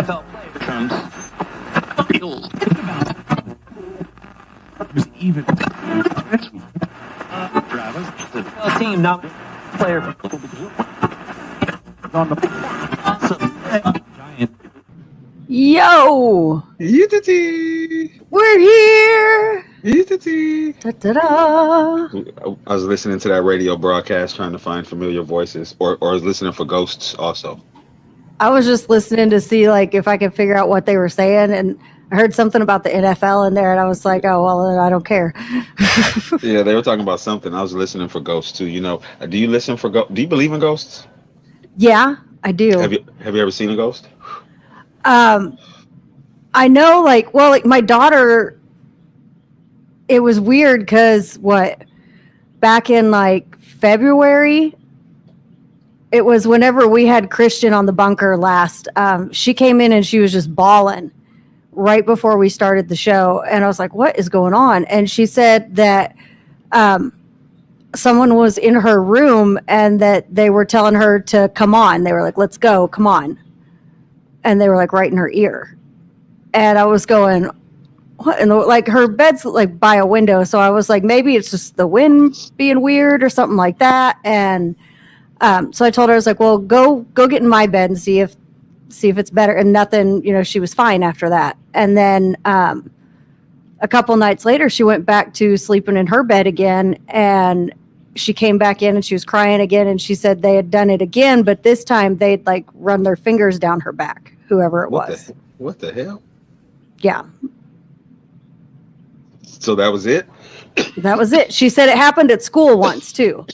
NFL player terms. Even Travis, the team not player on the giant. Yo, we're here. Da-da-da. I was listening to that radio broadcast trying to find familiar voices, or I was listening for ghosts also. I was just listening to see like if I could figure out what they were saying, and I heard something about the NFL in there, and I was like, oh well, then I don't care. Yeah, they were talking about something. I was listening for ghosts too. You know, do you listen for ghosts? Do you believe in ghosts? Yeah, I do. Have you ever seen a ghost? I know, like my daughter. It was weird because back in like February. It was whenever we had Christian on the bunker last. She came in and she was just bawling right before we started the show. And I was like, what is going on? And she said that someone was in her room and that they were telling her to come on. They were like, let's go, come on. And they were like right in her ear. And I was going, what? And like her bed's like by a window. So I was like, maybe it's just the wind being weird or something like that. And so I told her, I was like, well, go get in my bed and see if it's better. And nothing, she was fine after that. And then a couple nights later, she went back to sleeping in her bed again. And she came back in and she was crying again. And she said they had done it again, but this time they'd like run their fingers down her back, whoever it was. What the hell? Yeah. So that was it? That was it. She said it happened at school once too.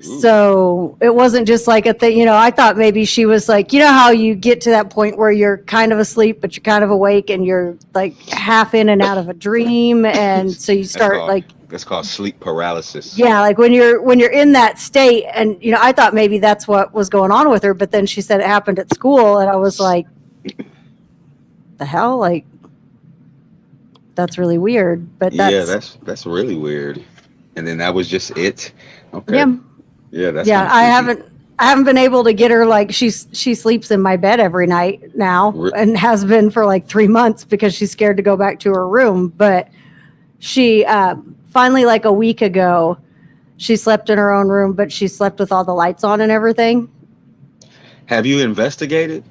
So it wasn't just like a thing, I thought maybe she was like, how you get to that point where you're kind of asleep, but you're kind of awake and you're like half in and out of a dream. And so you start that's called sleep paralysis. Yeah. Like when you're in that state and, I thought maybe that's what was going on with her, but then she said it happened at school. And I was like, the hell? Like, that's really weird. But that's really weird. And then that was just it. Okay. Yeah. That's I haven't been able to get her. Like she sleeps in my bed every night now and has been for like 3 months because she's scared to go back to her room. But she finally, like a week ago, she slept in her own room, but she slept with all the lights on and everything. Have you investigated?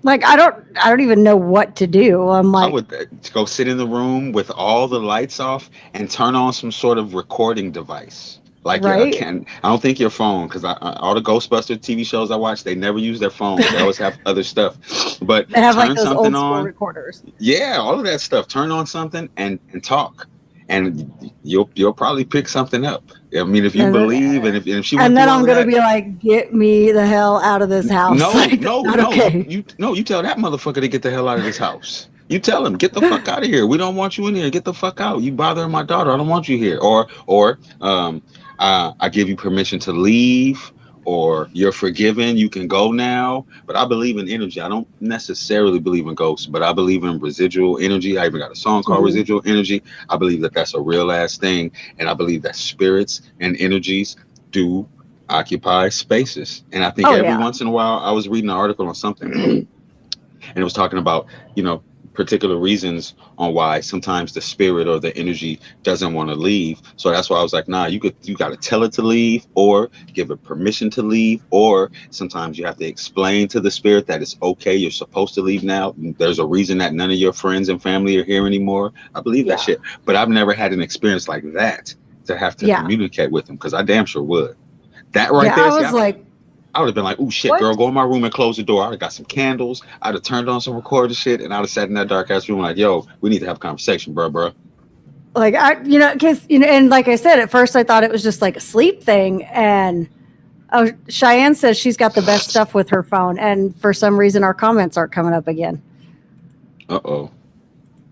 Like I don't even know what to do. I'm like, I would go sit in the room with all the lights off and turn on some sort of recording device. Like right? I don't think your phone, because all the Ghostbuster TV shows I watch, they never use their phones. They always have other stuff. But they have turn like those something old school on. recorders. Yeah, all of that stuff. Turn on something and talk, and you'll probably pick something up. I mean, if you believe, and if she went and then I'm gonna that, be like, get me the hell out of this house. No, like, no. Okay. You tell that motherfucker to get the hell out of this house. You tell him, get the fuck out of here. We don't want you in here. Get the fuck out. You bothering my daughter. I don't want you here. Or I give you permission to leave, or you're forgiven. You can go now. But I believe in energy. I don't necessarily believe in ghosts, but I believe in residual energy. I even got a song called Residual Energy. I believe that that's a real ass thing. And I believe that spirits and energies do occupy spaces. And I think once in a while, I was reading an article on something and it was talking about, particular reasons on why sometimes the spirit or the energy doesn't want to leave. So that's why I was like, nah, you got to tell it to leave, or give it permission to leave, or sometimes you have to explain to the spirit that it's okay, you're supposed to leave now. There's a reason that none of your friends and family are here anymore. I believe that shit, but I've never had an experience like that to have to communicate with them, because I damn sure would. That right there. I would have been like, "Ooh, shit, girl, go in my room and close the door." I'd have got some candles. I'd have turned on some recorded shit, and I'd have sat in that dark ass room like, "Yo, we need to have a conversation, bro." Like because and like I said, at first I thought it was just like a sleep thing, and Cheyenne says she's got the best stuff with her phone, and for some reason our comments aren't coming up again. Uh-oh.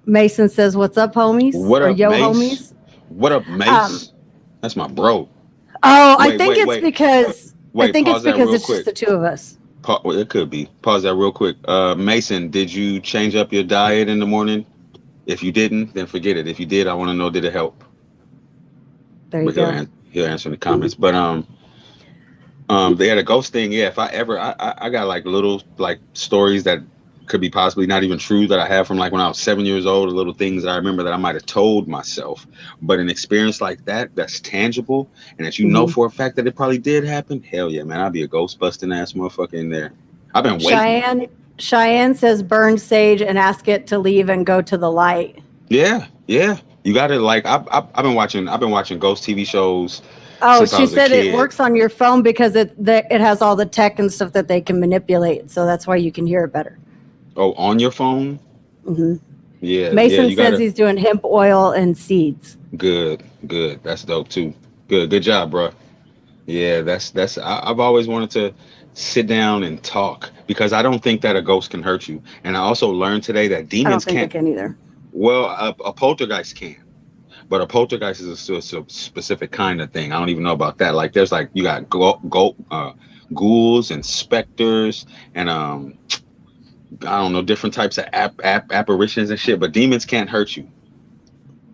Mason says, "What's up, homies?" What or up, yo, Mace? homies. What up, Mace? That's my bro. Oh, I Wait, think wait, it's wait. because Wait, I think pause it's that because real it's quick. just the two of us. Well, it could be. Pause that real quick. Mason, did you change up your diet in the morning? If you didn't, then forget it. If you did, I want to know, did it help? There you But go. he'll answer in the comments. But they had a ghost thing. Yeah, if I ever, I got like little like stories that could be possibly not even true that I have from like when I was 7 years old, or little things that I remember that I might have told myself. But an experience like that, that's tangible, and that you know Mhm. for a fact that it probably did happen. Hell yeah, man, I'd be a ghost busting ass motherfucker in there. I've been waiting. Cheyenne says, "Burn sage and ask it to leave and go to the light." Yeah, yeah. You got to like. I've been watching ghost TV shows Oh, since I she was a said it kid. works on your phone because it has all the tech and stuff that they can manipulate, so that's why you can hear it better. Oh, on your phone? hmm Yeah, Mason you says gotta. he's doing hemp oil and seeds. Good. That's dope too. Good job, bro. Yeah, I've always wanted to sit down and talk because I don't think that a ghost can hurt you. And I also learned today that I don't demons think they can't. can either. Well, a poltergeist can, but a poltergeist is a specific kind of thing. I don't even know about that. Like, there's like you got ghouls and specters and I don't know, different types of apparitions and shit. But demons can't hurt you.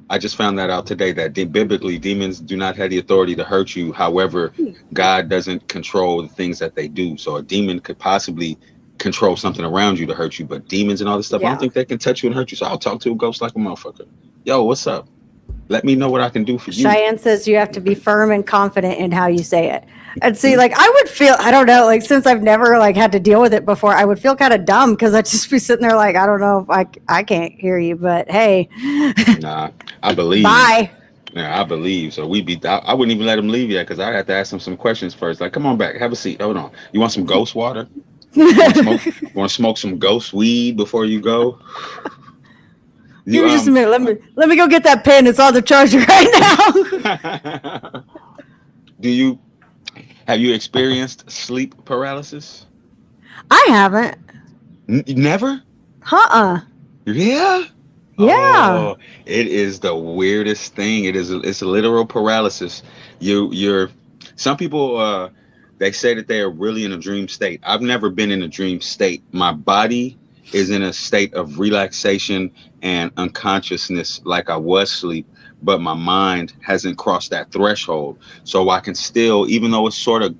I just found that out today that biblically demons do not have the authority to hurt you. However, God doesn't control the things that they do. So a demon could possibly control something around you to hurt you, but demons and all this stuff, I don't Yeah. think they can touch you and hurt you. So I'll talk to a ghost like a motherfucker. Yo, what's up? Let me know what I can do for you. Cheyenne says you have to be firm and confident in how you say it. And see, like I would feel, I don't know, like since I've never like had to deal with it before, I would feel kind of dumb because I'd just be sitting there like, I don't know, I can't hear you, but hey, Nah, I believe. bye. Yeah, I believe. So I wouldn't even let him leave yet because I had to ask him some questions first. Like, come on back, have a seat. Hold on. You want some ghost water? Want to smoke some ghost weed before you go? Give me just a minute. Let me go get that pen. It's on the charger right now. Have you experienced sleep paralysis? I haven't. Never? Uh-uh. Yeah. Yeah. Oh, it is the weirdest thing. It's a literal paralysis. You're some people they say that they are really in a dream state. I've never been in a dream state. My body is in a state of relaxation and unconsciousness like I was asleep, but my mind hasn't crossed that threshold. So I can still, even though it's sort of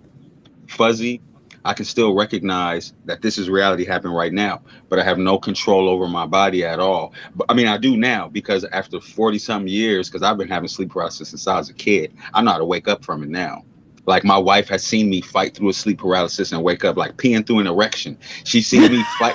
fuzzy, I can still recognize that this is reality happening right now, but I have no control over my body at all. But I mean, I do now because after 40 some years, because I've been having sleep paralysis since I was a kid, I know how to wake up from it now. Like my wife has seen me fight through a sleep paralysis and wake up like peeing through an erection. She's seen me fight.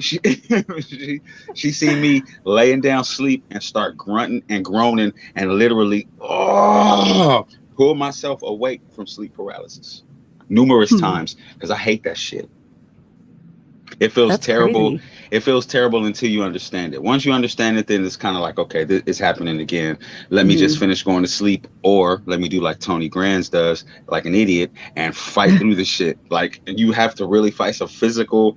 She seen me laying down sleep and start grunting and groaning and literally pull myself awake from sleep paralysis numerous times because I hate that shit. It feels That's terrible. crazy. It feels terrible until you understand it. Once you understand it, then it's kind of like, okay, it's happening again. Let me just finish going to sleep, or let me do like Tony Granz does, like an idiot, and fight through the shit. Like, and you have to really fight some physical.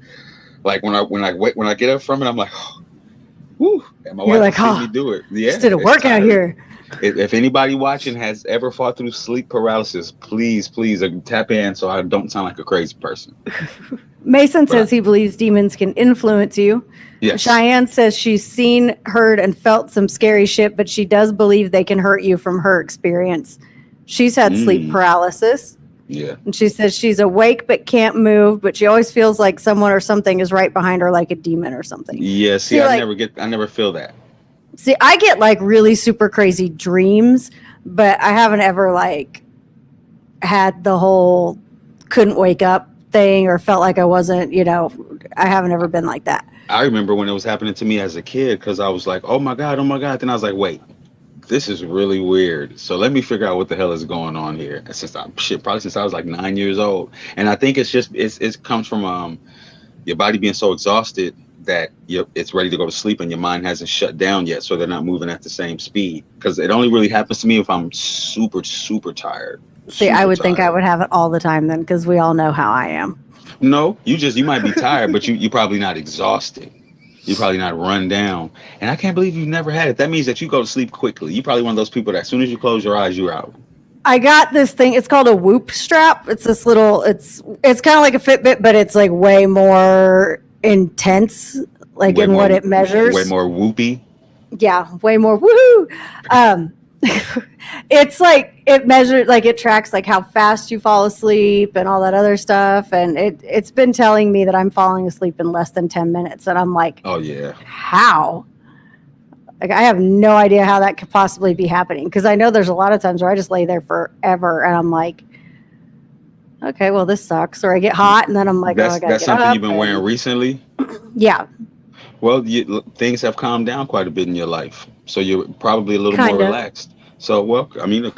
Like when I get up from it, I'm like, whoo. And my You're wife like, has seen me do it. Yeah, just did a it's workout tiring. here. If anybody watching has ever fought through sleep paralysis, please tap in so I don't sound like a crazy person. Mason says he believes demons can influence you. Yes. Cheyenne says she's seen, heard, and felt some scary shit, but she does believe they can hurt you from her experience. She's had sleep paralysis. Yeah. And she says she's awake but can't move, but she always feels like someone or something is right behind her, like a demon or something. Yeah. See, I never feel that. See, I get like really super crazy dreams, but I haven't ever like had the whole couldn't wake up thing or felt like I wasn't, I haven't ever been like that. I remember when it was happening to me as a kid because I was like, oh my God. Then I was like, wait, this is really weird. So let me figure out what the hell is going on here. Probably since I was like 9 years old. And I think it's just, it comes from your body being so exhausted that it's ready to go to sleep and your mind hasn't shut down yet, so they're not moving at the same speed. Because it only really happens to me if I'm super, super tired. See, I would think I would have it all the time then, because we all know how I am. No, you might be tired, but you're probably not exhausted. You're probably not run down. And I can't believe you've never had it. That means that you go to sleep quickly. You're probably one of those people that as soon as you close your eyes, you're out. I got this thing. It's called a Whoop strap. It's this little. It's kind of like a Fitbit, but it's like way more intense, like Way in more- what it measures. Way more whoopy. Yeah, way more. Woohoo! It's like it measures, like it tracks like how fast you fall asleep and all that other stuff. And it's been telling me that I'm falling asleep in less than 10 minutes, and I'm like, Oh yeah. how? Like, I have no idea how that could possibly be happening, because I know there's a lot of times where I just lay there forever and I'm like, okay, well, this sucks. Or I get hot and then I'm like, That's oh, I gotta that's get something up you've been wearing recently. Yeah, Well, things have calmed down quite a bit in your life, so you're probably a little more Kinda. relaxed. So, well, I mean, a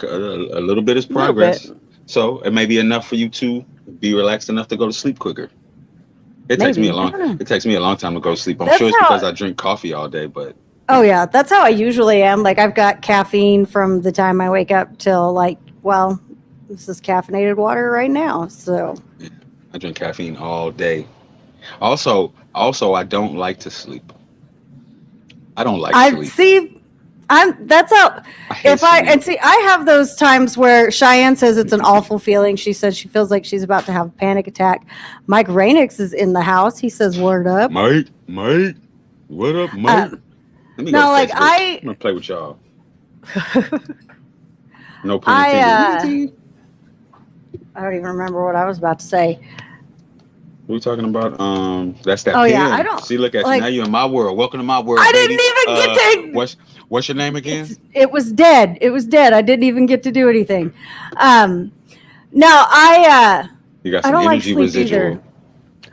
little bit is Little progress. So it may be enough for you to be relaxed enough to go to sleep quicker. It takes me Maybe. a long. I don't know. It takes me a long time to go to sleep. I'm That's sure it's how- because I drink coffee all day, but oh yeah, that's how I usually am. Like, I've got caffeine from the time I wake up till like, well, this is caffeinated water right now. So I drink caffeine all day. Also, I don't like to sleep. I don't like I sleep. see. That's how. I hate sleep. See, I have those times where Cheyenne says it's an awful feeling. She says she feels like she's about to have a panic attack. Mike Rainix is in the house. He says, "Word up." Mike, what up, Mike? Let me go no, to like, Facebook. I'm gonna play with y'all. No pun I, intended. I don't even remember what I was about to say. What are we talking about? That's that. Oh, yeah, pen. I don't- See. Look at like- you now. You're in my world. Welcome to my world. I baby. didn't even get to. What's your name again? It was dead. It was dead. I didn't even get to do anything. No, I You got I some don't like energy sleep residual. either.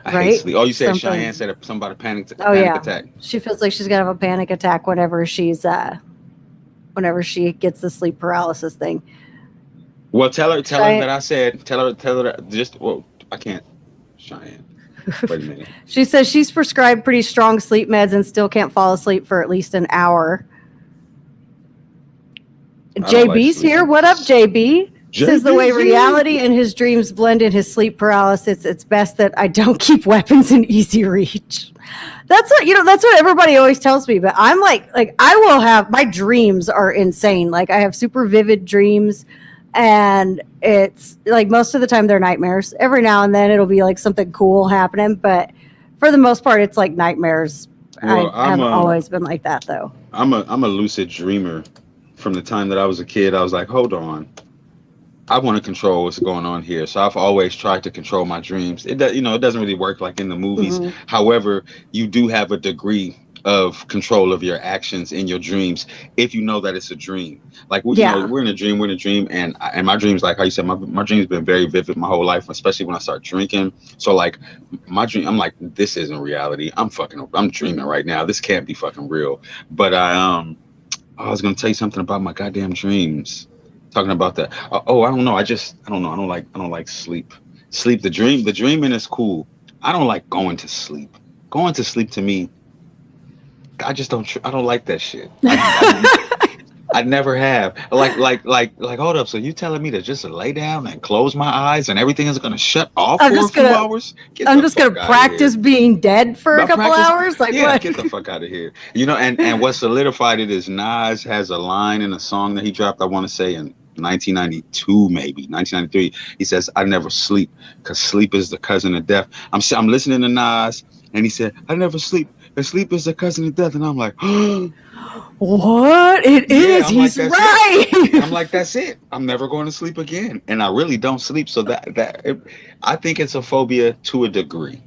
I Right? hate sleep. Oh, you said Something. Cheyenne said something about a panic Oh, yeah. attack. She feels like she's gonna have a panic attack whenever she gets the sleep paralysis thing. Well, tell her Cheyenne- that I said. Tell her that just. Well, I can't. Cheyenne. Wait a minute. She says she's prescribed pretty strong sleep meds and still can't fall asleep for at least an hour. don't like JB's here. sleeping. What up, JB? Says the way JB's here. reality and his dreams blend in his sleep paralysis, it's best that I don't keep weapons in easy reach. That's what everybody always tells me. But I'm like I will have, my dreams are insane. Like, I have super vivid dreams, and it's like most of the time they're nightmares. Every now and then it'll be like something cool happening, but for the most part it's like nightmares. Well, I haven't always been like that though. I'm a lucid dreamer. From the time that I was a kid, I was like, hold on. I want to control what's going on here. So I've always tried to control my dreams. It doesn't really work like in the movies. Mhm. However, you do have a degree of control of your actions in your dreams if you know that it's a dream. Like, Yeah. we're in a dream, and my dreams, like how you said, my dreams been very vivid my whole life, especially when I start drinking. So like my dream, I'm like, this isn't reality. I'm dreaming right now. This can't be fucking real. But I was gonna tell you something about my goddamn dreams. Talking about that. I don't know. I don't know. I don't like sleep. The dreaming is cool. I don't like going to sleep. Going to sleep to me, I just don't. I don't like that shit. I never have. Like. Hold up. So you telling me to just lay down and close my eyes and everything is gonna shut off I'm for a just few gonna- hours? Get I'm the just gonna fuck outta here. practice being dead for a Not couple practice- hours. Like, yeah, what? get the fuck out of here. And what solidified it is Nas has a line in a song that he dropped, I want to say in 1992, maybe 1993. He says, I never sleep because sleep is the cousin of death. I'm listening to Nas and he said, I never sleep and sleep is the cousin of death. And I'm like, What? It is. I'm like, He's that's right. I'm like, that's it. I'm never going to sleep again. And I really don't sleep. So I think it's a phobia to a degree.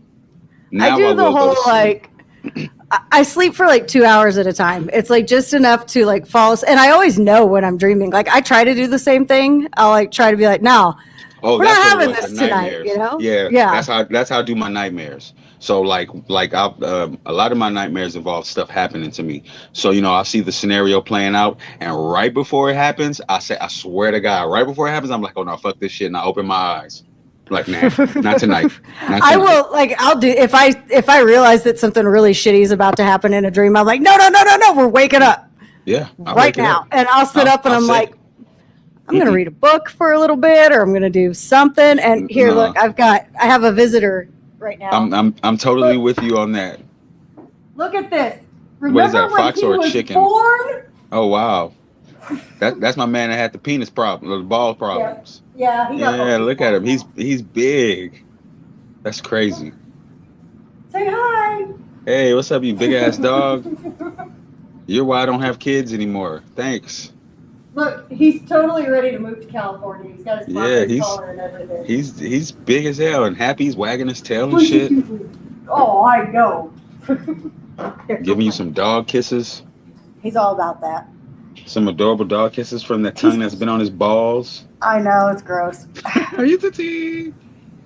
Now I do the will go whole to sleep. like I sleep for like 2 hours at a time. It's like just enough to like fall asleep. And I always know when I'm dreaming. Like, I try to do the same thing. I'll like try to be like, no, Oh, we're that's not what it having was, this the tonight, nightmares. you know? Yeah, Yeah. That's how I do my nightmares. So like a lot of my nightmares involve stuff happening to me. So I see the scenario playing out, and right before it happens, I swear to God, right before it happens, I'm like, oh no, fuck this shit, and I open my eyes. Like, nah, not tonight. Not I tonight. will I'll do if I realize that something really shitty is about to happen in a dream. I'm like, no, we're waking up Yeah, I'll right wake it now, up. and I'll sit up and I'll I'm say like, it. I'm gonna read a book for a little bit, or I'm gonna do something. And here, No, look, I have a visitor right now. I'm totally with you on that. Look at this. What is that, Remember a when fox he or a was chicken? born? Oh wow, that's my man that had the penis problem, the ball problems. Yeah, he got Yeah, both look his at him. balls He's big. That's crazy. now. Say hi. Hey, what's up, you big ass dog? You're why I don't have kids anymore. Thanks. Look, he's totally ready to move to California. He's got his Yeah, face collar and everything. he's big as hell and happy. He's wagging his tail and shit, Oh, I know. giving you some dog kisses, He's all about that. some adorable dog kisses from that tongue that's been on his balls. I know, it's gross. Are you the tea?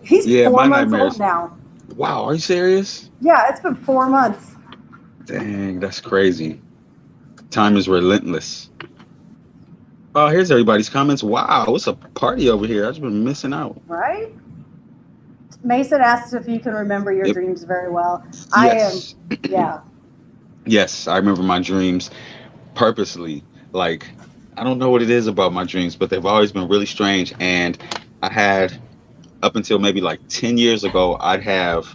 He's Yeah, 4 my months nightmares. old now. Wow, are you serious? Yeah, it's been 4 months. Dang, that's crazy. Time is relentless. Oh, here's everybody's comments. Wow, it's a party over here. I've just been missing out. Right? Mason asked if you can remember your Yep. dreams very well. Yes. Yeah. Yes, I remember my dreams purposely. Like, I don't know what it is about my dreams, but they've always been really strange. And I had, up until maybe like 10 years ago, I'd have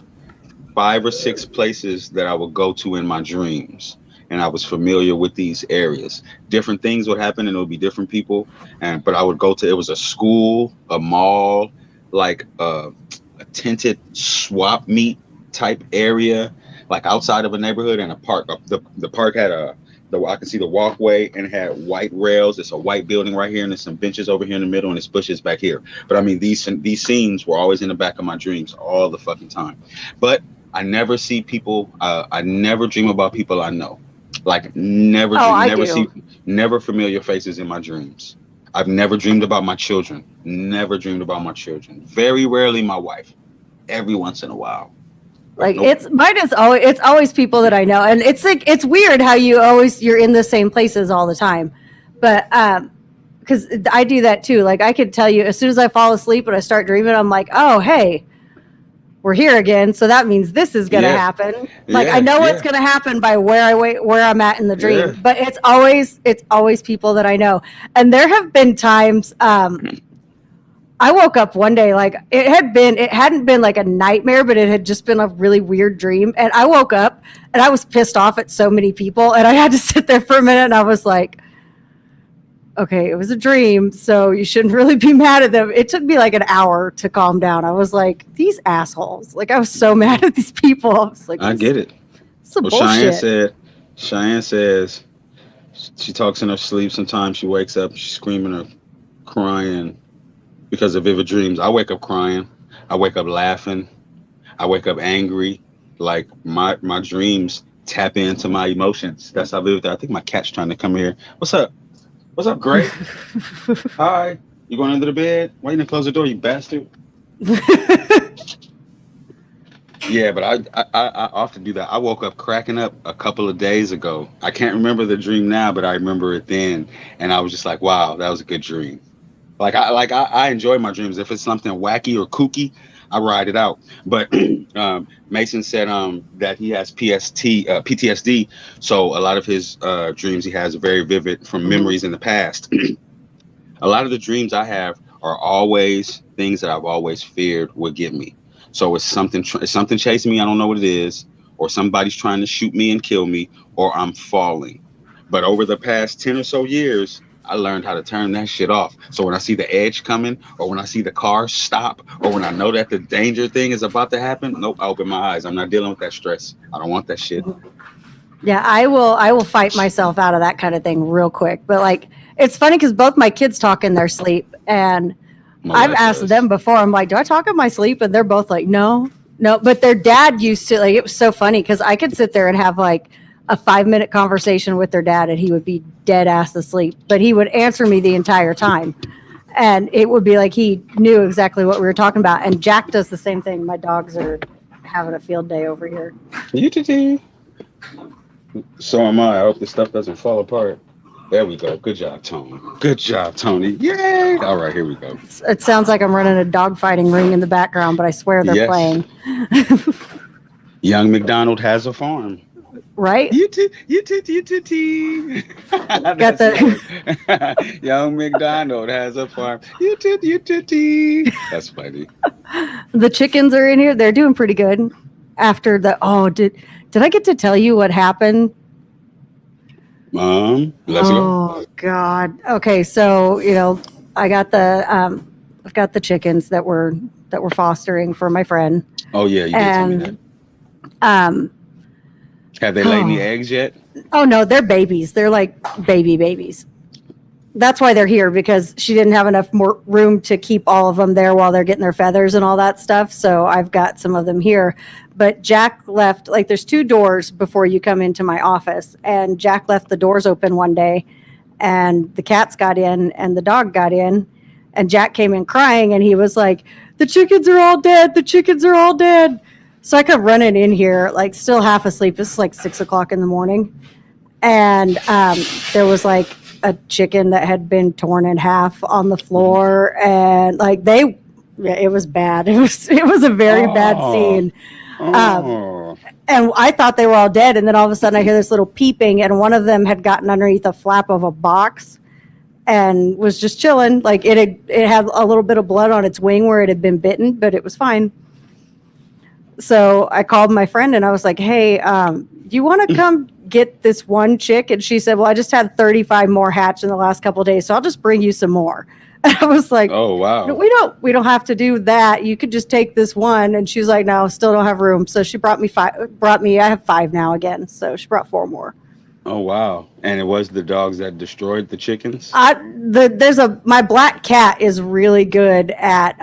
5 or 6 places that I would go to in my dreams. And I was familiar with these areas. Different things would happen and it would be different people. But I would go to, it was a school, a mall, like a tented swap meet type area, like outside of a neighborhood, and a park. The park had I can see the walkway and it had white rails. It's a white building right here, and there's some benches over here in the middle, and it's bushes back here. But I mean, these scenes were always in the back of my dreams all the fucking time. But I never see people. I never dream about people I know. Like never, never familiar faces in my dreams. I've never dreamed about my children. Never dreamed about my children. Very rarely my wife. Every once in a while. Like Nope. it's always people that I know. And it's like it's weird how you're in the same places all the time. But because I do that too. Like I could tell you as soon as I fall asleep and I start dreaming, I'm like, oh hey, we're here again. So that means this is gonna happen. Like I know what's gonna happen by where I'm at in the dream. Yeah. But it's always people that I know. And there have been times I woke up one day, like it hadn't been like a nightmare, but it had just been a really weird dream. And I woke up and I was pissed off at so many people. And I had to sit there for a minute and I was like, okay, it was a dream. So you shouldn't really be mad at them. It took me like an hour to calm down. I was like, these assholes. Like I was so mad at these people. I was like, I get it. Some Well, bullshit. Cheyenne says she talks in her sleep. Sometimes she wakes up, she's screaming or crying because of vivid dreams. I wake up crying. I wake up laughing. I wake up angry. Like my dreams tap into my emotions. That's how I live there. I think my cat's trying to come here. What's up? What's up, Gray? Hi. You going under the bed? Why you didn't close the door, you bastard? Yeah, but I often do that. I woke up cracking up a couple of days ago. I can't remember the dream now, but I remember it then, and I was just like, "Wow, that was a good dream." I enjoy my dreams. If it's something wacky or kooky, I ride it out. But Mason said that he has PTSD, so a lot of his dreams he has are very vivid from memories in the past. A lot of the dreams I have are always things that I've always feared would get me. So it's something chasing me. I don't know what it is, or somebody's trying to shoot me and kill me, or I'm falling. But over the past 10 or so years, I learned how to turn that shit off. So when I see the edge coming, or when I see the car stop, or when I know that the danger thing is about to happen, nope, I open my eyes. I'm not dealing with that stress. I don't want that shit. Yeah, I will fight myself out of that kind of thing real quick. But like, it's funny because both my kids talk in their sleep, and I've asked them before. I'm like, do I talk in my sleep? And they're both like, no. But their dad used to. Like, it was so funny because I could sit there and have like a 5-minute conversation with their dad, and he would be dead ass asleep, but he would answer me the entire time, and it would be like he knew exactly what we were talking about. And Jack does the same thing. My dogs are having a field day over here. So am I. I hope this stuff doesn't fall apart. There we go. Good job, Tony. Good job, Tony. Yay! All right, here we go. It sounds like I'm running a dogfighting ring in the background, but I swear they're Yes. playing. Young McDonald has a farm. Right? You too. Got the Young McDonald has a farm. You too. That's funny. the chickens are in here. They're doing pretty good. After the did I get to tell you what happened? Let's go. Oh God. Okay, so I got I've got the chickens that we're fostering for my friend. Oh yeah, you did tell me that. And Have they laid any eggs yet? oh no, they're babies. They're like babies. That's why they're here, because she didn't have enough more room to keep all of them there while they're getting their feathers and all that stuff. So I've got some of them here. But Jack left, like, there's 2 doors before you come into my office. And Jack left the doors open one day, and the cats got in and the dog got in. And Jack came in crying, and he was like, the chickens are all dead. The chickens are all dead. So I come running in here, like, still half asleep. It's like 6 o'clock in the morning. And there was like a chicken that had been torn in half on the floor, and like it was bad. It was a very bad scene. And I thought they were all dead, and then all of a sudden I hear this little peeping, and one of them had gotten underneath a flap of a box and was just chilling. Like it had a little bit of blood on its wing where it had been bitten, but it was fine. So I called my friend and I was like, hey, do you want to come get this one chick? And she said, well, I just had 35 more hatch in the last couple of days, so I'll just bring you some more. And I was like, oh wow, we don't have to do that. You could just take this one. And she was like, no, still don't have room. So she brought me 5. I have 5 now again. So she brought 4 more. oh wow. And it was the dogs that destroyed the chickens? My black cat is really good at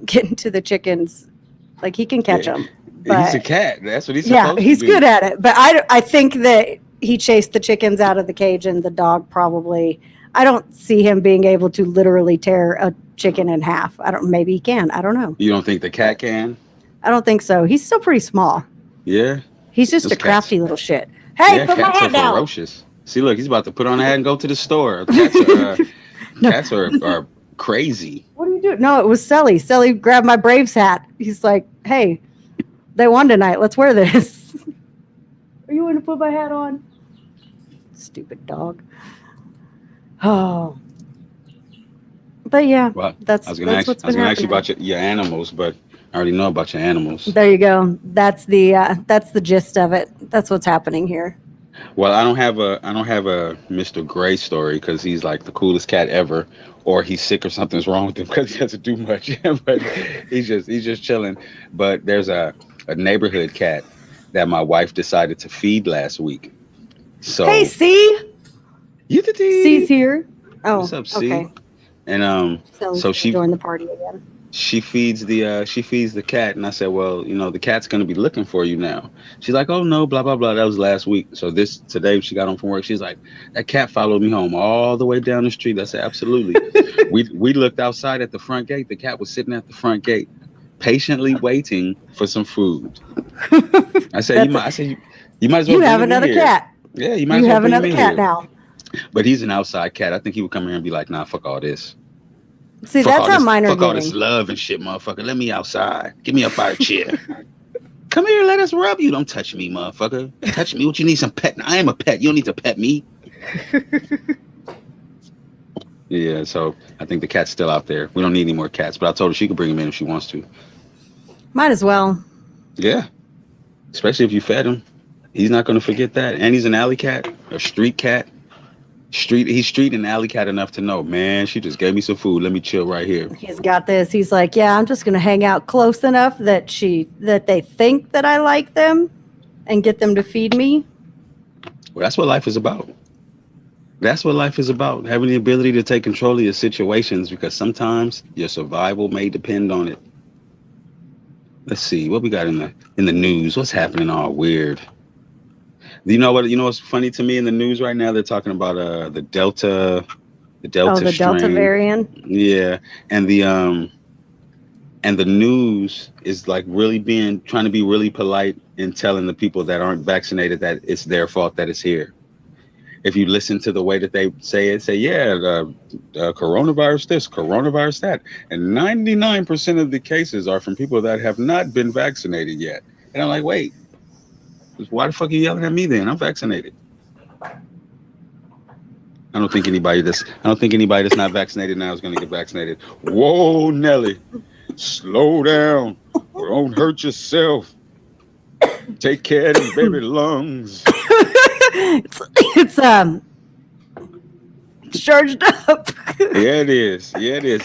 getting to the chickens. Like he can catch them. He's a cat. That's what he's supposed to do. Yeah, he's good at it. But I think that he chased the chickens out of the cage, and the dog probably. I don't see him being able to literally tear a chicken in half. Maybe he can. I don't know. You don't think the cat can? I don't think so. He's still pretty small. Yeah. He's just Those a crafty cats. little shit. Hey, put my cats hat are down. ferocious. See, look, he's about to put on a hat and go to the store. Cats are crazy. What are you doing? No, it was Sully. Sully grabbed my Braves hat. He's like, hey, they won tonight. Let's wear this. Are you going to put my hat on? Stupid dog. Oh. But yeah, Well, that's I was going to what's ask been you happening. about your animals, but I already know about your animals. There you go. That's the gist of it. That's what's happening here. Well, I don't have a Mr. Gray story because he's like the coolest cat ever, or he's sick or something's wrong with him because he doesn't do much. But he's just chilling. But there's a neighborhood cat that my wife decided to feed last week. So Hey, C. C's here. Oh, what's up, C? okay. And so she joined the party again. she feeds the cat, and I said, well, the cat's gonna be looking for you now. She's like, oh no, blah blah blah. That was last week. So today she got home from work. She's like, that cat followed me home all the way down the street. I said, absolutely. we looked outside at the front gate. The cat was sitting at the front gate, patiently waiting for some food. I said, you might as well. You have bring him another in here. cat. Yeah, you might as You well have bring him another in cat here. now. But he's an outside cat. I think he would come here and be like, nah, fuck all this. See, Fuck that's all how this, mine are fuck all this getting. love and shit, motherfucker. Let me outside. Get me up out of the chair. Come here, let us rub you. Don't touch me, motherfucker. Touch me. What you need? Some pet? I am a pet. You don't need to pet me. Yeah, so I think the cat's still out there. We don't need any more cats, but I told her she could bring him in if she wants to. Might as well. Yeah, especially if you fed him. He's not going to forget that. And he's an alley cat, a street cat. He's street and alley cat enough to know, man, she just gave me some food. Let me chill right here. He's got this. He's like, yeah, I'm just going to hang out close enough that they think that I like them and get them to feed me. Well, that's what life is about. That's what life is about. Having the ability to take control of your situations, because sometimes your survival may depend on it. Let's see what we got in the news. What's happening all weird? You know what's funny to me in the news right now? They're talking about the Delta strain. Delta variant. Yeah, and the news is like really trying to be really polite and telling the people that aren't vaccinated that it's their fault that it's here. if you listen to the way that they say it, say, yeah, coronavirus this, coronavirus that. And 99% of the cases are from people that have not been vaccinated yet. And I'm like, wait, why the fuck are you yelling at me then? I'm vaccinated. I don't think anybody that's not vaccinated now is going to get vaccinated. Whoa, Nelly, slow down. Don't hurt yourself. Take care of them baby lungs. It's charged up. Yeah, it is.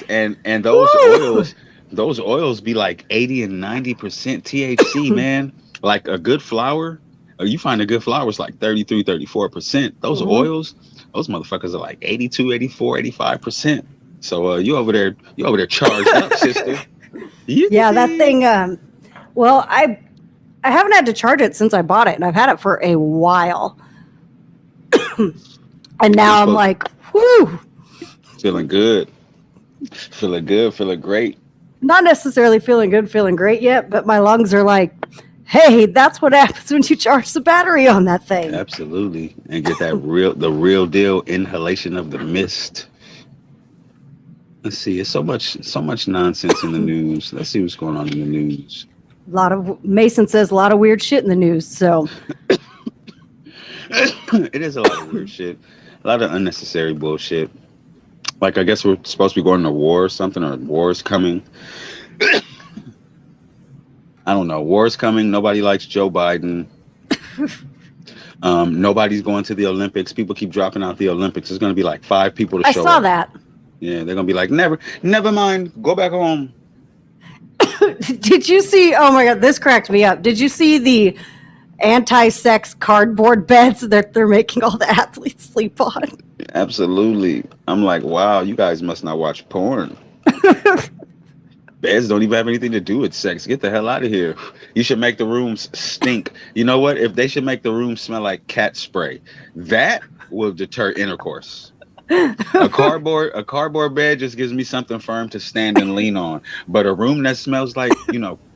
And those oils be like 80 and 90% THC, man. Like a good flower, you find a good flower is like 33, 34%. Those oils, those motherfuckers are like 82, 84, 85%. So you over there charged up, sister. Yeah, that thing. Well, I haven't had to charge it since I bought it, and I've had it for a while. And now I'm like, whoo. Feeling good. Feeling great. Not necessarily feeling good, feeling great yet, but my lungs are like, hey, that's what happens when you charge the battery on that thing. Absolutely. And get the real deal inhalation of the mist. Let's see. It's so much nonsense in the news. Let's see what's going on in the news. Mason says a lot of weird shit in the news, so. It is a lot of weird shit. A lot of unnecessary bullshit. Like, I guess we're supposed to be going to war or something, or war is coming. I don't know. War is coming. Nobody likes Joe Biden. Nobody's going to the Olympics. People keep dropping out the Olympics. There's going to be like 5 people to show up. I saw that. Yeah, they're going to be like, never mind. Go back home. Did you see? Oh my God, this cracked me up. Did you see the anti-sex cardboard beds that they're making all the athletes sleep on? Absolutely. I'm like, wow, you guys must not watch porn. Beds don't even have anything to do with sex. Get the hell out of here. You should make the rooms stink. You know what? If they should make the room smell like cat spray, that will deter intercourse. A cardboard bed just gives me something firm to stand and lean on. But a room that smells like,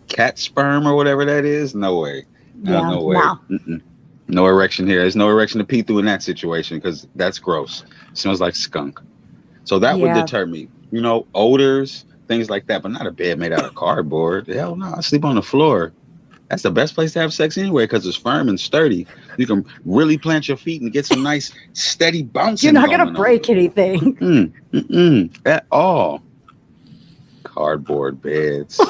cat sperm or whatever that is, no way. Yeah, no way. no. No erection here. There's no erection to pee through in that situation because that's gross. It smells like skunk. So that would deter me. Odors, things like that, but not a bed made out of cardboard. Hell no, I sleep on the floor. That's the best place to have sex anyway because it's firm and sturdy. You can really plant your feet and get some nice steady bouncing. You're not going to break anything. At all. Cardboard beds.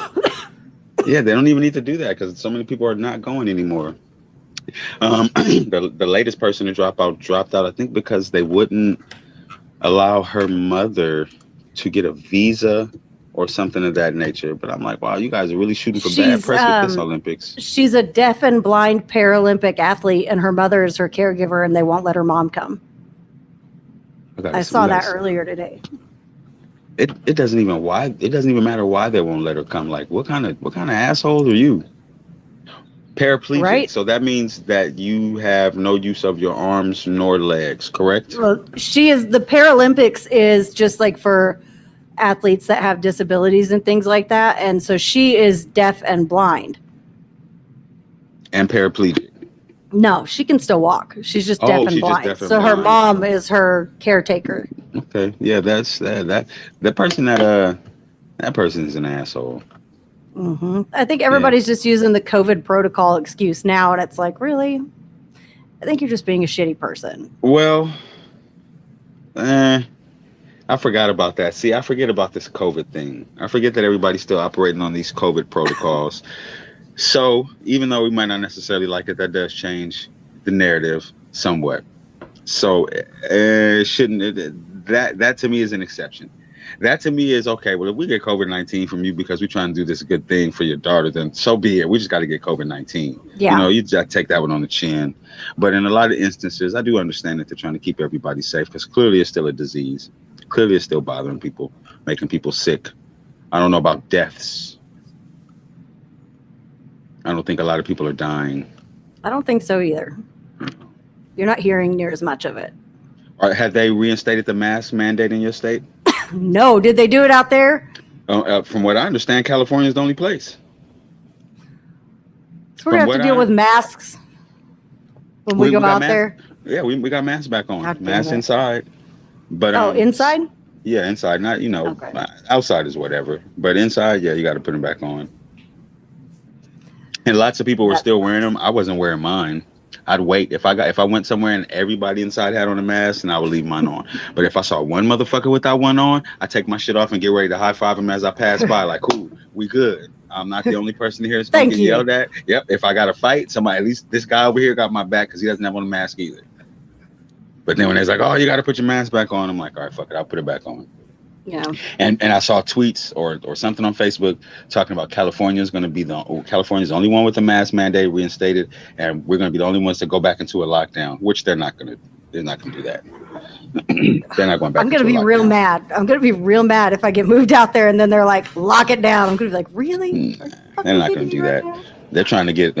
Yeah, they don't even need to do that because so many people are not going anymore. The latest person to dropped out, I think, because they wouldn't allow her mother to get a visa or something of that nature. But I'm like, wow, you guys are really shooting for bad press with this Olympics. She's a deaf and blind Paralympic athlete, and her mother is her caregiver, and they won't let her mom come. I saw that earlier today. It doesn't even matter why they won't let her come. Like, what kind of asshole are you? Paraplegic. Right. So that means that you have no use of your arms nor legs, correct? Well, the Paralympics is just like for athletes that have disabilities and things like that. And so she is deaf and blind. And paraplegic. No, she can still walk. She's just deaf and blind. So her mom is her caretaker. Okay. Yeah, that's that person that person is an asshole. Mm-hmm. I think everybody's just using the COVID protocol excuse now, and it's like, really? I think you're just being a shitty person. Well, I forgot about that. See, I forget about this COVID thing. I forget that everybody's still operating on these COVID protocols. So even though we might not necessarily like it, that does change the narrative somewhat. So that to me is an exception. That to me is okay. Well, if we get COVID-19 from you because we're trying to do this good thing for your daughter, then so be it. We just got to get COVID-19. Yeah. You just take that one on the chin. But in a lot of instances, I do understand that they're trying to keep everybody safe because clearly it's still a disease. Clearly it's still bothering people, making people sick. I don't know about deaths. I don't think a lot of people are dying. I don't think so either. You're not hearing near as much of it. Have they reinstated the mask mandate in your state? No. Did they do it out there? From what I understand, California is the only place. So we're going to have to deal with masks when we go out there. Yeah, we got masks back on. God damn Masks it. inside. But Inside? Yeah, inside. Not Okay. outside is whatever. But inside, yeah, you got to put them back on. And lots of people were That still wearing sucks. them. I wasn't wearing mine. I'd wait if I went somewhere and everybody inside had on a mask, and I would leave mine on. But if I saw one motherfucker without one on, I take my shit off and get ready to high five him as I pass by. Like, cool, we good. I'm not the only person here that's gonna Thank get you. yelled at. Yep. If I got to fight, somebody, at least this guy over here got my back because he doesn't have on a mask either. But then when it's like, oh, you got to put your mask back on, I'm like, all right, fuck it, I'll put it back on. Yeah. And I saw tweets or something on Facebook talking about California's going to be California's the only one with the mask mandate reinstated, and we're going to be the only ones to go back into a lockdown, which they're not going to do that. They're not going back. I'm going to be real mad. I'm going to be real mad if I get moved out there and then they're like, lock it down. I'm going to be like, really? They're not going to do that. They're trying to get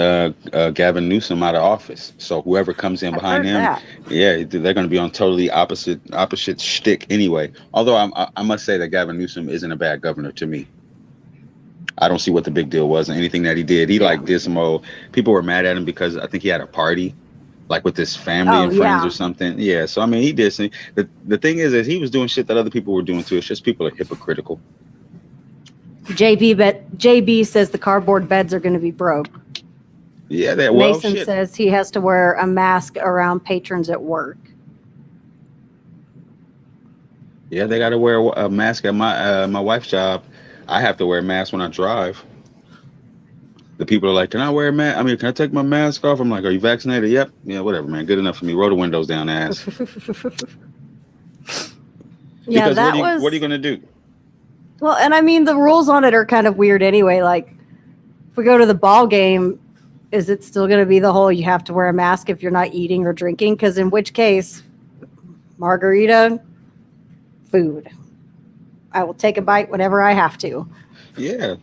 Gavin Newsom out of office. So whoever comes in behind him, yeah, they're going to be on totally opposite shtick anyway. Although I must say that Gavin Newsom isn't a bad governor to me. I don't see what the big deal was and anything that he did. He did some old. People were mad at him because I think he had a party, like with his family and friends or something. Yeah. So I mean, he did some. The thing is he was doing shit that other people were doing too. It's just people are hypocritical. JB says the cardboard beds are going to be broke. Yeah, Mason says he has to wear a mask around patrons at work. Yeah, they got to wear a mask at my wife's job. I have to wear a mask when I drive. The people are like, "Can I wear a mask? I mean, can I take my mask off?" I'm like, "Are you vaccinated?" Yep. Yeah, whatever, man. Good enough for me. Roll the windows down, ass. Yeah, because what are you gonna do? Well, and I mean, the rules on it are kind of weird anyway. Like, if we go to the ball game, is it still going to be the whole you have to wear a mask if you're not eating or drinking? Because in which case, margarita, food. I will take a bite whenever I have to. Yeah,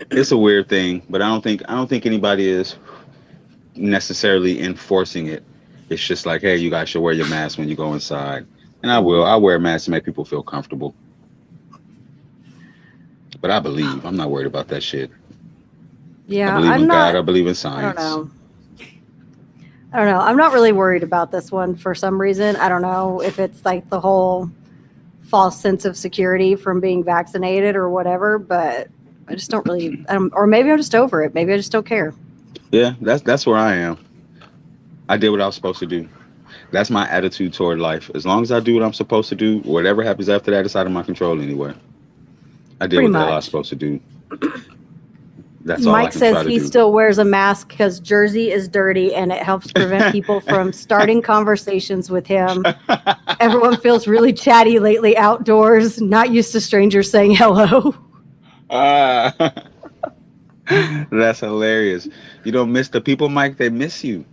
it's a weird thing, but I don't think anybody is necessarily enforcing it. It's just like, hey, you guys should wear your mask when you go inside, and I will. I wear a mask to make people feel comfortable. But I believe. I'm not worried about that shit. Yeah, I believe in God. I believe in science. I don't know. I'm not really worried about this one for some reason. I don't know if it's like the whole false sense of security from being vaccinated or whatever, but I just don't really, or maybe I'm just over it. Maybe I just don't care. Yeah, that's where I am. I did what I was supposed to do. That's my attitude toward life. As long as I do what I'm supposed to do, whatever happens after that is out of my control anyway. I did what I was supposed to do. That's all Mike says he still wears a mask because Jersey is dirty and it helps prevent people from starting conversations with him. Everyone feels really chatty lately outdoors, not used to strangers saying hello. That's hilarious. You don't miss the people, Mike. They miss you.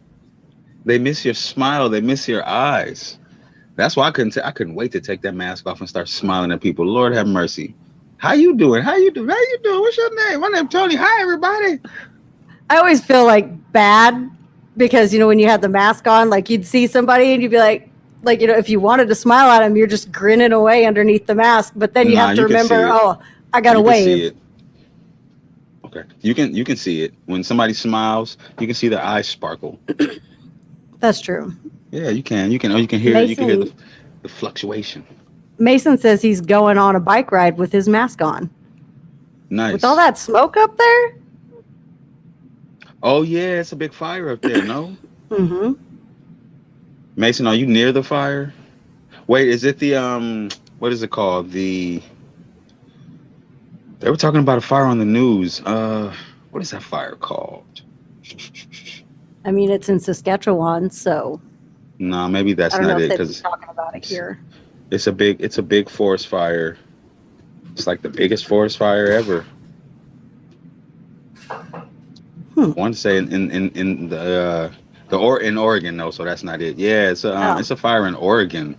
They miss your smile. They miss your eyes. That's why I couldn't wait to take that mask off and start smiling at people. Lord have mercy. How you doing? What's your name? My name's Tony. Hi, everybody. I always feel like bad because, when you had the mask on, like you'd see somebody and you'd be like, if you wanted to smile at them, you're just grinning away underneath the mask. But then you have to remember, I got to wave. Okay. You can see it. When somebody smiles, you can see their eyes sparkle. That's true. Yeah, you can. You can hear it. You can hear the fluctuation. Mason says he's going on a bike ride with his mask on. Nice. With all that smoke up there? Oh, yeah. It's a big fire up there, no? Mm-hmm. Mason, are you near the fire? Wait, is it the, what is it called? They were talking about a fire on the news. What is that fire called? I mean, it's in Saskatchewan, so. No, maybe that's not it. Because talking about it here. It's a big forest fire. It's like the biggest forest fire ever. I want to say in Oregon, no, so that's not it. Yeah, it's a fire in Oregon.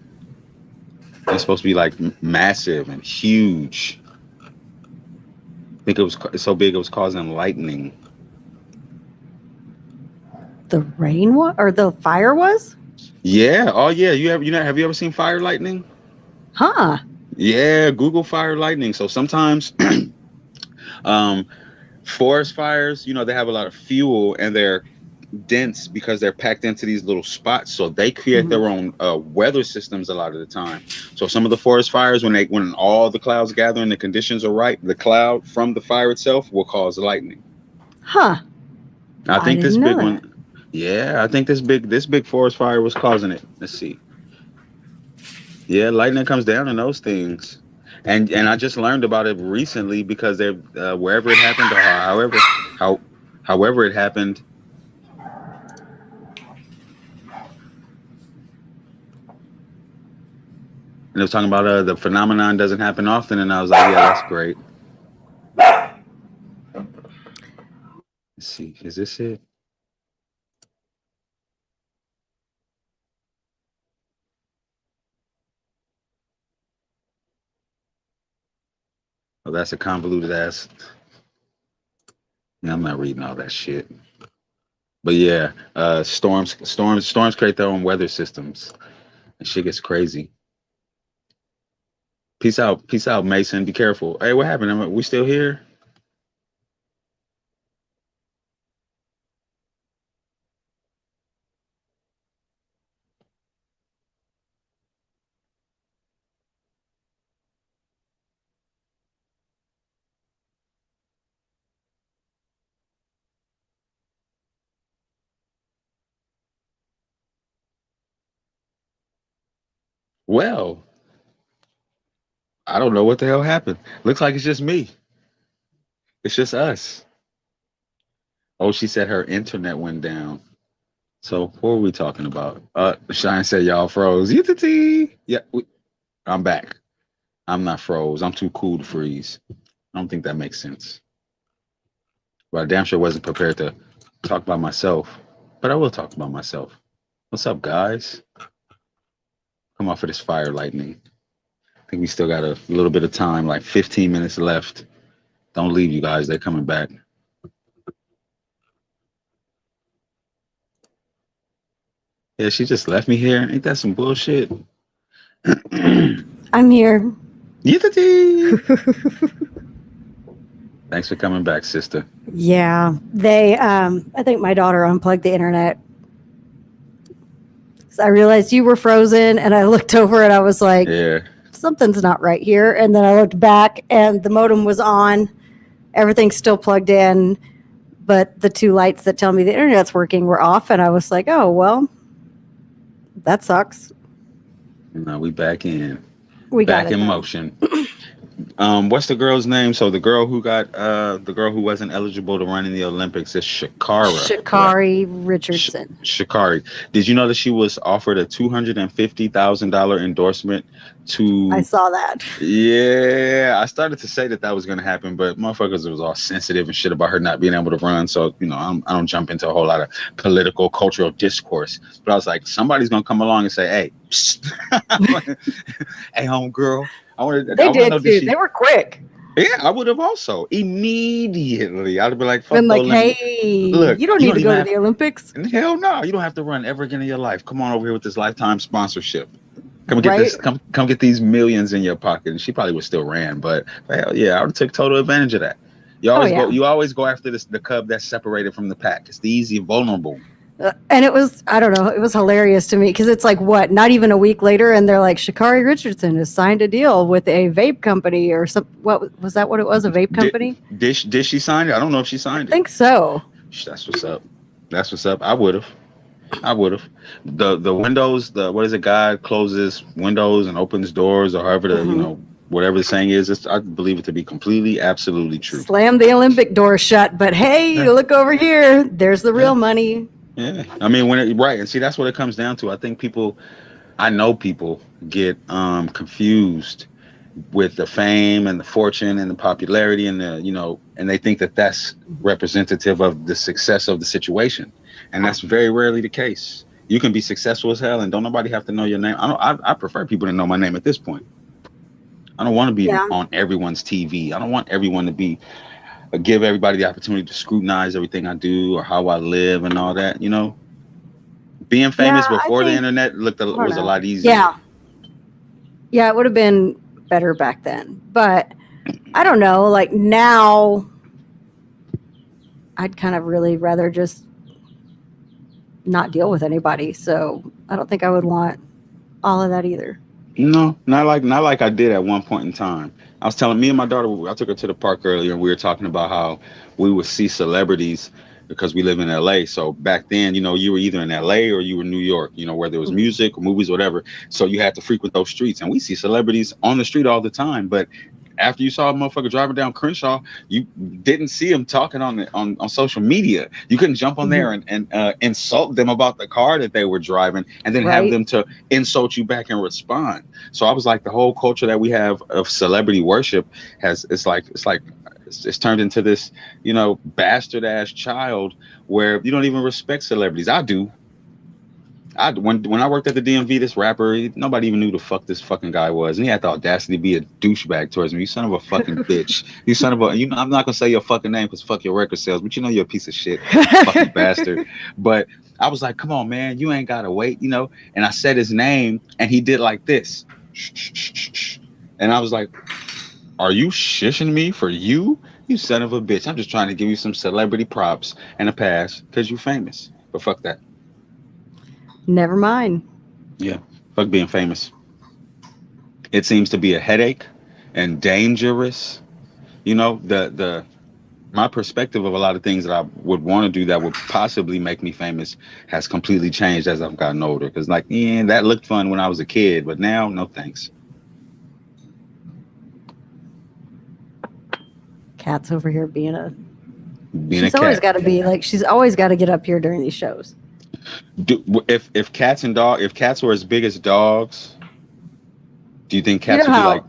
It's supposed to be like massive and huge. I think it was so big it was causing lightning. The rain or the fire was? Yeah. Oh yeah. Have you ever seen fire lightning? Huh. Yeah, Google fire lightning. So sometimes forest fires, they have a lot of fuel and they're dense because they're packed into these little spots, so they create their own weather systems a lot of the time. So some of the forest fires, when all the clouds gather and the conditions are right, the cloud from the fire itself will cause lightning. Huh. I think this didn't know big that. one, yeah, I think this big forest fire was causing it. Let's see. Yeah, lightning comes down in those things, and I just learned about it recently because they're wherever it happened or however it happened. And it was talking about the phenomenon doesn't happen often, and I was like, yeah, that's great. Let's see, is this it? Oh, that's a convoluted ass. Yeah, I'm not reading all that shit. But yeah, storms create their own weather systems, and shit gets crazy. Peace out, Mason. Be careful. Hey, what happened? We still here? Well, I don't know what the hell happened. Looks like it's just me. It's just us. Oh, she said her internet went down. So what were we talking about? Shine said y'all froze. Yeah, I'm back. I'm not froze. I'm too cool to freeze. I don't think that makes sense. But I damn sure wasn't prepared to talk about myself. But I will talk about myself. What's up, guys? Come off of this fire lightning. I think we still got a little bit of time, like 15 minutes left. Don't leave, you guys. They're coming back. Yeah, she just left me here. Ain't that some bullshit? I'm here. Thanks for coming back, sister. Yeah. I think my daughter unplugged the internet. So I realized you were frozen and I looked over and I was like, Yeah. something's not right here. And then I looked back and the modem was on. Everything's still plugged in, but the two lights that tell me the internet's working were off. And I was like, oh, well, that sucks. No, we back in. We got Back it in done. motion. What's the girl's name? So the girl who wasn't eligible to run in the Olympics is Sha'Carri Richardson. Sha'Carri. Did you know that she was offered a $250,000 endorsement to? I saw that. Yeah, I started to say that was going to happen, but motherfuckers was all sensitive and shit about her not being able to run. So I don't jump into a whole lot of political, cultural discourse. But I was like, somebody's going to come along and say, "Hey, hey, homegirl." They did too. They were quick. Yeah, I would have also immediately. I'd be like, "Fuck been like, Olympics. hey, Look, you don't need to go to the Olympics." Hell no, you don't have to run ever again in your life. Come on over here with this lifetime sponsorship. Come get this. Come get these millions in your pocket. And she probably would still ran, but hell yeah, I would have took total advantage of that. You always go after the cub that's separated from the pack. It's the easy, vulnerable. And it was, I don't know, it was hilarious to me because it's like, what, not even a week later, and they're like, Sha'Carri Richardson has signed a deal with a vape company or some. What was that? What it was? A vape company? Did she sign it? I don't know if she signed it. I think so. That's what's up. That's what's up. I would have. The windows. What is it? God closes windows and opens doors, or however the whatever the saying is. I believe it to be completely, absolutely true. Slam the Olympic door shut, but hey, look over here. There's the real money. Yeah, I mean right, and see that's what it comes down to. I think I know people get confused with the fame and the fortune and the popularity and and they think that that's representative of the success of the situation, and that's very rarely the case. You can be successful as hell and don't nobody have to know your name. I prefer people to know my name at this point. I don't want to be on everyone's TV. I don't want everyone to give everybody the opportunity to scrutinize everything I do or how I live and all that. Being famous before the internet was a lot easier. Yeah, it would have been better back then, but I don't know, like now I'd kind of really rather just not deal with anybody. So I don't think I would want all of that either. No, not like I did at one point in time. I was telling me and my daughter, I took her to the park earlier, and we were talking about how we would see celebrities because we live in LA. So back then, you were either in LA or you were in New York, where there was music or movies, whatever. So you had to frequent those streets, and we see celebrities on the street all the time. But after you saw a motherfucker driving down Crenshaw, you didn't see him talking on social media. You couldn't jump on there and insult them about the car that they were driving, and then have them to insult you back and respond. So I was like, the whole culture that we have of celebrity worship it's turned into this, bastard ass child where you don't even respect celebrities. I do. When I worked at the DMV, this rapper, nobody even knew the fuck this fucking guy was, and he had the audacity to be a douchebag towards me. You son of a fucking bitch. You son of a. I'm not gonna say your fucking name because fuck your record sales, but you're a piece of shit, fucking bastard. But I was like, come on, man, you ain't gotta wait, And I said his name, and he did like this, and I was like, are you shishing me for you? You son of a bitch. I'm just trying to give you some celebrity props and a pass because you famous. But fuck that. Never mind. Yeah, fuck being famous. It seems to be a headache and dangerous. My perspective of a lot of things that I would want to do that would possibly make me famous has completely changed as I've gotten older. Because that looked fun when I was a kid, but now, no thanks. Cat's over here being a She's cat. Always got to be she's always got to get up here during these shows. If cats were as big as dogs, do you think cats would be like?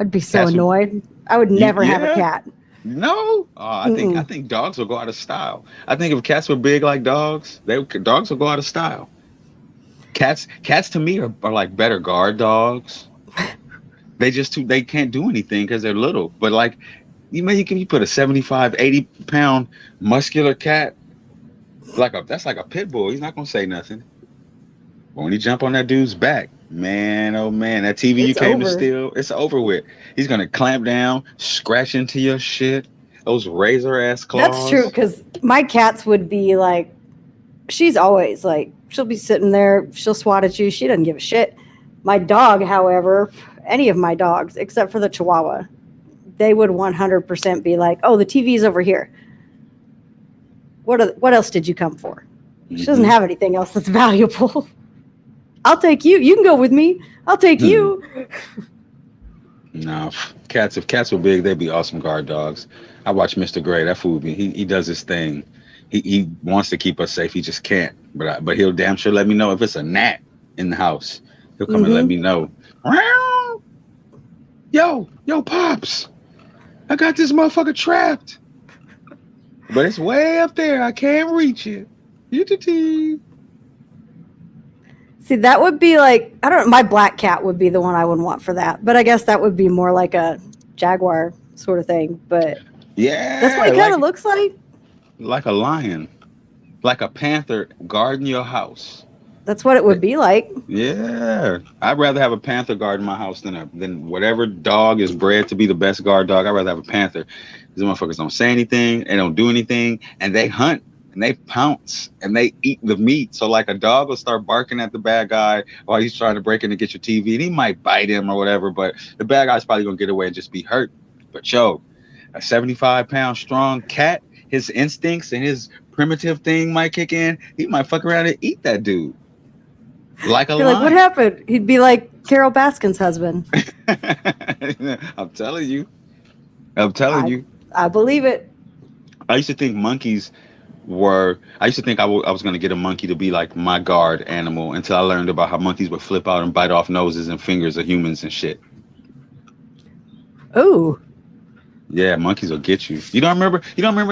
I'd be so annoyed. I would never have a cat. No, I think dogs will go out of style. I think if cats were big like dogs, dogs will go out of style. Cats to me are like better guard dogs. They can't do anything because they're little. But you put a 75, 80 pound muscular cat. That's like a pit bull. He's not gonna say nothing. But when he jump on that dude's back, man, oh man, that TV you came to steal, it's over with. He's gonna clamp down, scratch into your shit. Those razor ass claws. That's true, because my cats would be she's always she'll be sitting there, she'll swat at you. She doesn't give a shit. My dog, however, any of my dogs, except for the Chihuahua, they would 100% be like, oh, the TV's over here. What else did you come for? She doesn't have anything else that's valuable. I'll take you. You can go with me. I'll take you. No, if cats were big, they'd be awesome guard dogs. I watch Mr. Gray. That fool, he does his thing. He wants to keep us safe. He just can't. But he'll damn sure let me know if it's a gnat in the house. He'll come and let me know. Yo, Pops, I got this motherfucker trapped. But it's way up there. I can't reach it. See, that would be I don't know, my black cat would be the one I would want for that. But I guess that would be more like a jaguar sort of thing. But yeah, that's what it kind of looks like. Like a lion. Like a panther guarding your house. That's what it would be like. Yeah. I'd rather have a panther guarding my house than whatever dog is bred to be the best guard dog. I'd rather have a panther. These motherfuckers don't say anything, they don't do anything, and they hunt and they pounce and they eat the meat. So a dog will start barking at the bad guy while he's trying to break in and get your TV, and he might bite him or whatever, but the bad guy's probably gonna get away and just be hurt. But a 75-pound strong cat, his instincts and his primitive thing might kick in. He might fuck around and eat that dude. Like a lion. What happened? He'd be like Carol Baskin's husband. I'm telling you. I believe it. I used to think I was going to get a monkey to be like my guard animal until I learned about how monkeys would flip out and bite off noses and fingers of humans and shit. Oh. Yeah, monkeys will get you. You don't remember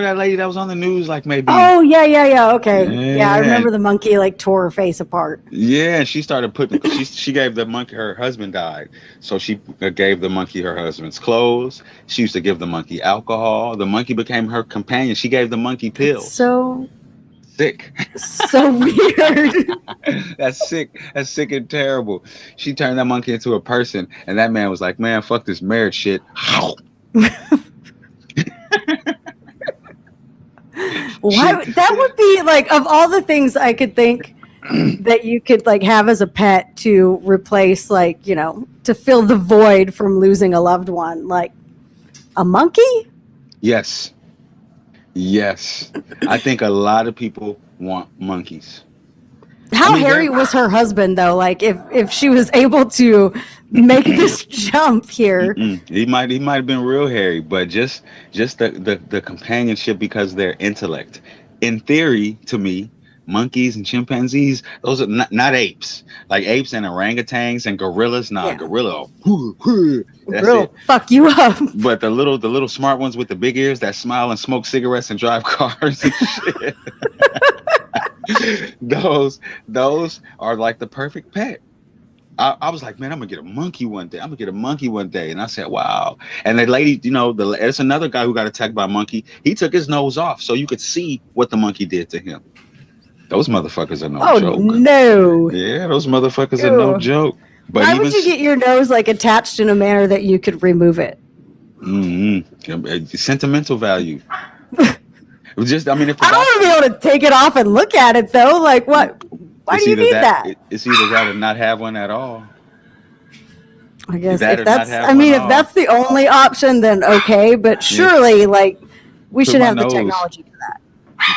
that lady that was on the news maybe? Oh, yeah. Okay. Yeah, I remember the monkey tore her face apart. Yeah, and she started she gave the monkey, her husband died. So she gave the monkey her husband's clothes. She used to give the monkey alcohol. The monkey became her companion. She gave the monkey pills. That's so sick. So weird. That's sick. That's sick and terrible. She turned that monkey into a person, and that man was like, man, fuck this marriage shit. Why that would be like of all the things I could think that you could like have as a pet to replace like, to fill the void from losing a loved one, like a monkey? Yes. I think a lot of people want monkeys. How hairy was her husband though? Like if she was able to make this jump here. He might have been real hairy, but just the companionship because their intellect. In theory, to me, monkeys and chimpanzees, those are not apes. Like apes and orangutans and gorillas. Nah, gorilla. That's it. Fuck you up. But the little smart ones with the big ears that smile and smoke cigarettes and drive cars and shit. those are like the perfect pet. I was like, man, I'm gonna get a monkey one day. And I said, wow. And the lady, there's another guy who got attacked by a monkey. He took his nose off so you could see what the monkey did to him. Those motherfuckers are no joke. Oh no. Yeah, those motherfuckers are no joke. But why would you get your nose like attached in a manner that you could remove it? Sentimental value. Just, if I don't want to be able to take it off and look at it though. Like what? Why do you need that? It's either that or not have one at all. I guess if that's the only option, then okay. But surely, like, we should have the technology for that.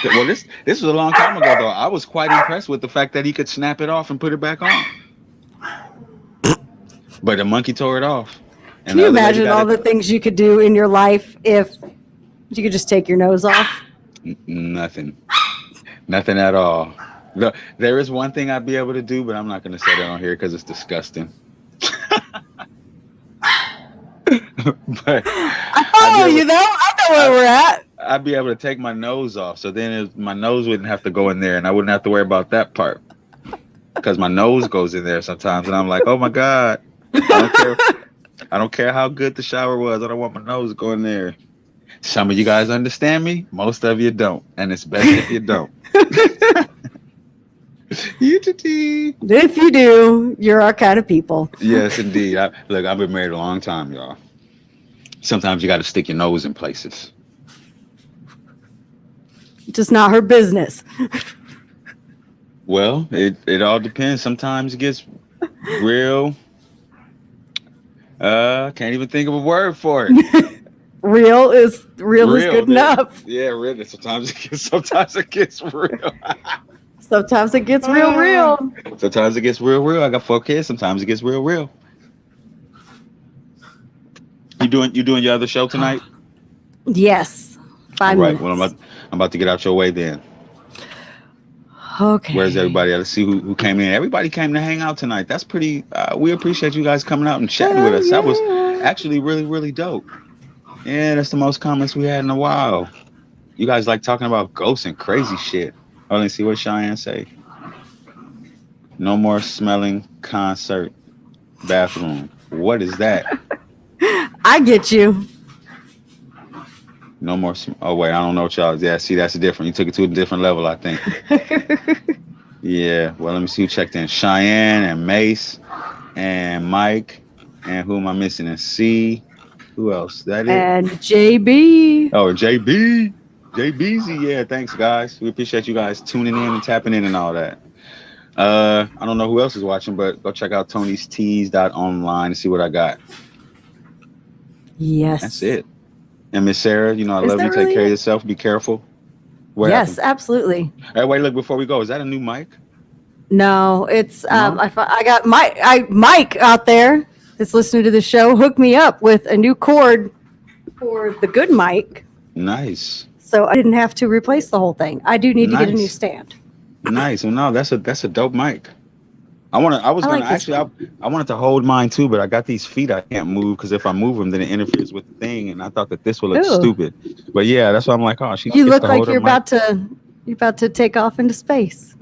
Well, this was a long time ago, though. I was quite impressed with the fact that he could snap it off and put it back on. But the monkey tore it off. Can you imagine all the things you could do in your life if you could just take your nose off? Nothing at all. There is one thing I'd be able to do, but I'm not going to say that on here because it's disgusting. But I follow you though. I know where we're at. I'd be able to take my nose off, so then my nose wouldn't have to go in there, and I wouldn't have to worry about that part because my nose goes in there sometimes, and I'm like, oh my god, I don't care how good the shower was. I don't want my nose going there. Some of you guys understand me. Most of you don't, and it's best if you don't. If you do, you're our kind of people. Yes, indeed. I've been married a long time, y'all. Sometimes you got to stick your nose in places. Just not her business. Well, it all depends. Sometimes it gets real. Can't even think of a word for it. Real is good enough. Yeah, really. Sometimes it gets real. Sometimes it gets real. Sometimes it gets real. I got 4 kids. Sometimes it gets real. You doing your other show tonight? Yes. 5 minutes. Right. Well, I'm about to get out your way then. Okay. Where's everybody? Let's see who came in. Everybody came to hang out tonight. That's pretty. We appreciate you guys coming out and chatting with us. That was actually really, really dope. Yeah, that's the most comments we had in a while. You guys like talking about ghosts and crazy shit. Oh, let's see what Cheyenne say. No more smelling concert bathroom. What is that? I get you. No more. Oh wait, I don't know what y'all. Yeah, see, that's different. You took it to a different level, I think. Yeah. Well, let me see who checked in. Cheyenne and Mace and Mike and who am I missing? And C. Who else? That is. And JB. Oh, JB. JBZ. Yeah. Thanks, guys. We appreciate you guys tuning in and tapping in and all that. I don't know who else is watching, but go check out Tony'sTees.online and see what I got. Yes. That's it. And Miss Sarah, I love you. Really Take care of yourself. Be careful. Yes, absolutely. Hey, wait, look, before we go, is that a new mic? No, it's I got Mike out there that's listening to the show hooked me up with a new cord for the good mic. Nice. So I didn't have to replace the whole thing. I do need to get a new stand. Nice. Well, no, that's a dope mic. I wanted to hold mine too, but I got these feet I can't move because if I move them, then it interferes with the thing, and I thought that this would look stupid. But yeah, that's why I'm like, oh, you look like you're about to take off into space.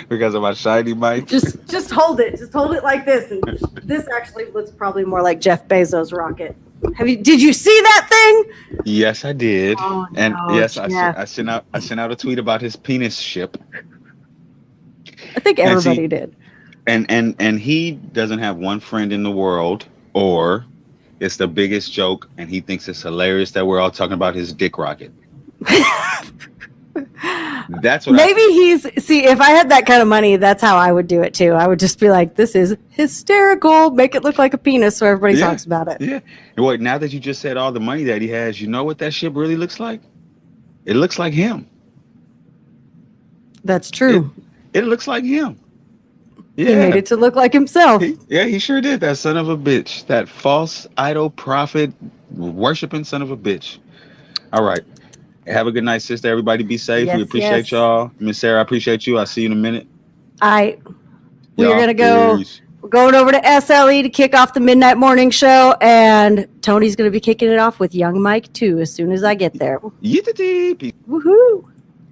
Because of my shiny mic. Just hold it. Just hold it like this, and this actually looks probably more like Jeff Bezos' rocket. Did you see that thing? Yes, I did. Oh, and no, yes, I sent out a tweet about his penis ship. I think everybody did. And he doesn't have one friend in the world, or It's the biggest joke, and he thinks it's hilarious that we're all talking about his dick rocket. That's what Maybe if I had that kind of money, that's how I would do it too. I would just be like, this is hysterical. Make it look like a penis so everybody Yeah. talks about it. Yeah. And what, now that you just said all the money that he has, you know what that shit really looks like? It looks like him. That's true. It looks like him. Yeah. He made it to look like himself. He sure did. That son of a bitch. That false idol prophet worshiping son of a bitch. All right. Have a good night, sister. Everybody be safe. Yes, we appreciate yes. y'all. Miss Sarah, I appreciate you. I'll see you in a minute. We're Y'all, going to go. peace. We're going over to SLE to kick off the Midnight Morning Show, and Tony's going to be kicking it off with Young Mike too as soon as I get there. Yee-tee-tee. Peace. Woohoo!